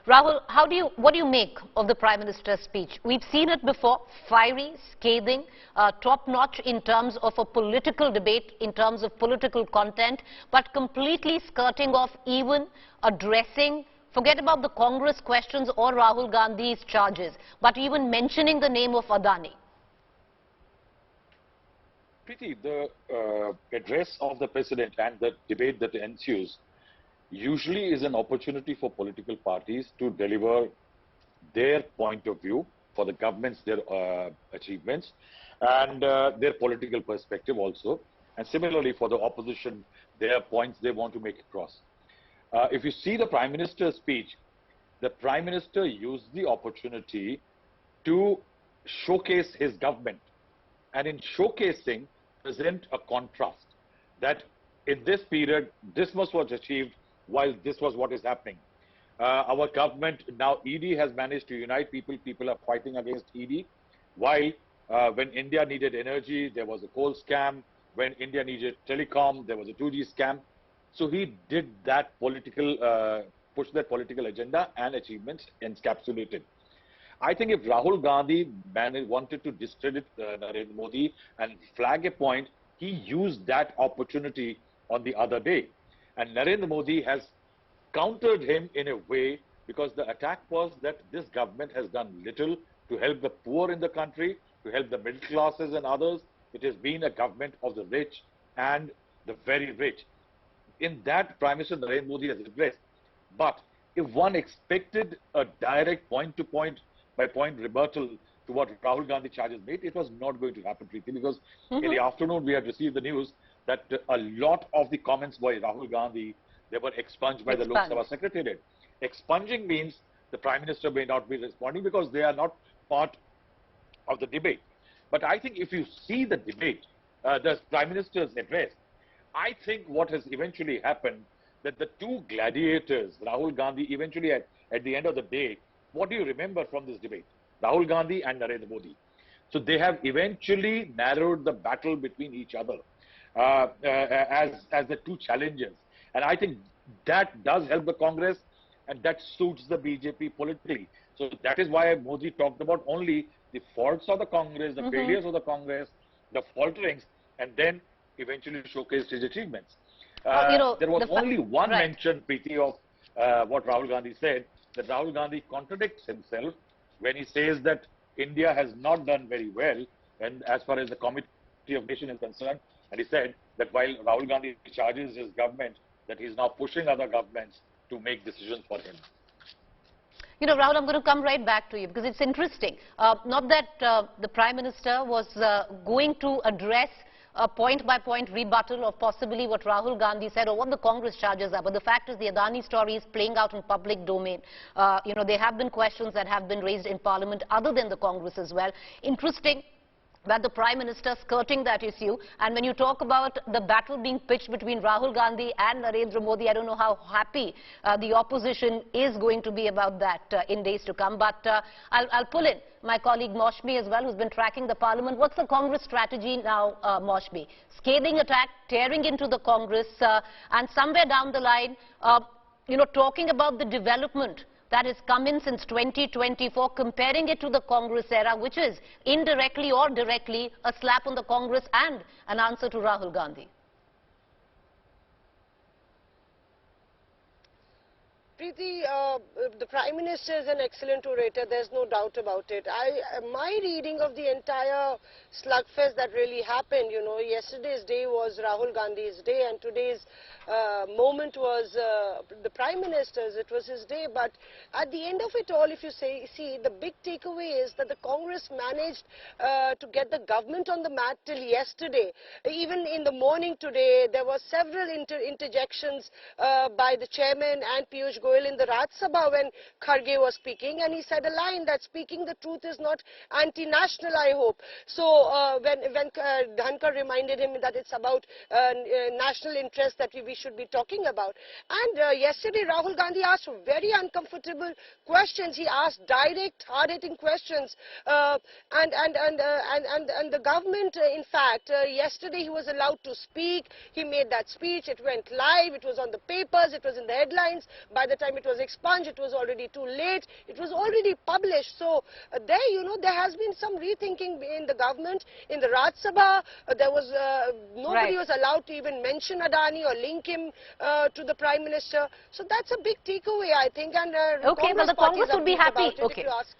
Rahul, what do you make of the Prime Minister's speech? We've seen it before, fiery, scathing, top-notch in terms of a political debate, in terms of political content, but completely skirting off even addressing, forget about the Congress questions or Rahul Gandhi's charges, but even mentioning the name of Adani. Preeti, the address of the president and the debate that ensues usually is an opportunity for political parties to deliver their point of view for the government's their achievements and their political perspective also, and similarly for the opposition their points they want to make across. If you see the Prime Minister's speech, the Prime Minister used the opportunity to showcase his government, and in showcasing present a contrast that in this period this was what was achieved while this was what is happening. Our government, now ED has managed to unite people. People are fighting against ED. While when India needed energy, there was a coal scam. When India needed telecom, there was a 2G scam. So he did that political, push that political agenda and achievements encapsulated. I think if Rahul Gandhi wanted to discredit Narendra Modi and flag a point, he used that opportunity on the other day. And Narendra Modi has countered him in a way, because the attack was that this government has done little to help the poor in the country, to help the middle classes and others. It has been a government of the rich and the very rich. In that, Prime Minister Narendra Modi has addressed. But if one expected a direct point-to-point by point rebuttal to what Rahul Gandhi charges made, it was not going to happen, Preeti, because in the afternoon we had received the news that a lot of the comments by Rahul Gandhi, they were expunged by the Lok Sabha Secretariat. Expunging means the Prime Minister may not be responding because they are not part of the debate. But I think if you see the debate, the Prime Minister's address, I think what has eventually happened, that the two gladiators, Rahul Gandhi, eventually at the end of the day, what do you remember from this debate? Rahul Gandhi and Narendra Modi. So they have eventually narrowed the battle between each other as the two challengers. And I think that does help the Congress and that suits the BJP politically. So that is why Modi talked about only the faults of the Congress, the failures of the Congress, the falterings, and then eventually showcased his achievements. There was only one mention, Preeti, of what Rahul Gandhi said, that Rahul Gandhi contradicts himself when he says that India has not done very well, and as far as the Committee of Nation is concerned, and he said that while Rahul Gandhi charges his government, that he's now pushing other governments to make decisions for him. You know, Rahul, I'm going to come right back to you because it's interesting. Not that the Prime Minister was going to address a point-by-point rebuttal of possibly what Rahul Gandhi said or what the Congress charges are. But the fact is the Adani story is playing out in public domain. There have been questions that have been raised in Parliament other than the Congress as well. Interesting that the Prime Minister skirting that issue. And when you talk about the battle being pitched between Rahul Gandhi and Narendra Modi, I don't know how happy the opposition is going to be about that in days to come. But I'll pull in my colleague Maushmi as well, who's been tracking the Parliament. What's the Congress strategy now, Maushmi? Scathing attack, tearing into the Congress, and somewhere down the line, talking about the development that has come in since 2024, comparing it to the Congress era, which is indirectly or directly a slap on the Congress and an answer to Rahul Gandhi. Preeti, the Prime Minister is an excellent orator, there's no doubt about it. My reading of the entire slugfest that really happened, yesterday's day was Rahul Gandhi's day and today's moment was the Prime Minister's. It was his day, but at the end of it all, if you see, the big takeaway is that the Congress managed to get the government on the mat till yesterday. Even in the morning today, there were several interjections by the chairman and Piyush Goyal in the Raj Sabha when Kharge was speaking, and he said a line that speaking the truth is not anti-national, I hope. So when Dhankar reminded him that it's about national interest that we should be talking about. And yesterday Rahul Gandhi asked very uncomfortable questions. He asked direct, hard-hitting questions, and the government, in fact, yesterday he was allowed to speak. He made that speech. It went live. It was on the papers. It was in the headlines by the the time it was expunged, it was already too late. It was already published. So there, you know, there has been some rethinking in the government. In the Raj Sabha, there was nobody was allowed to even mention Adani or link him to the Prime Minister. So that's a big takeaway, I think. And Okay, but the Congress would be happy. Okay. If you ask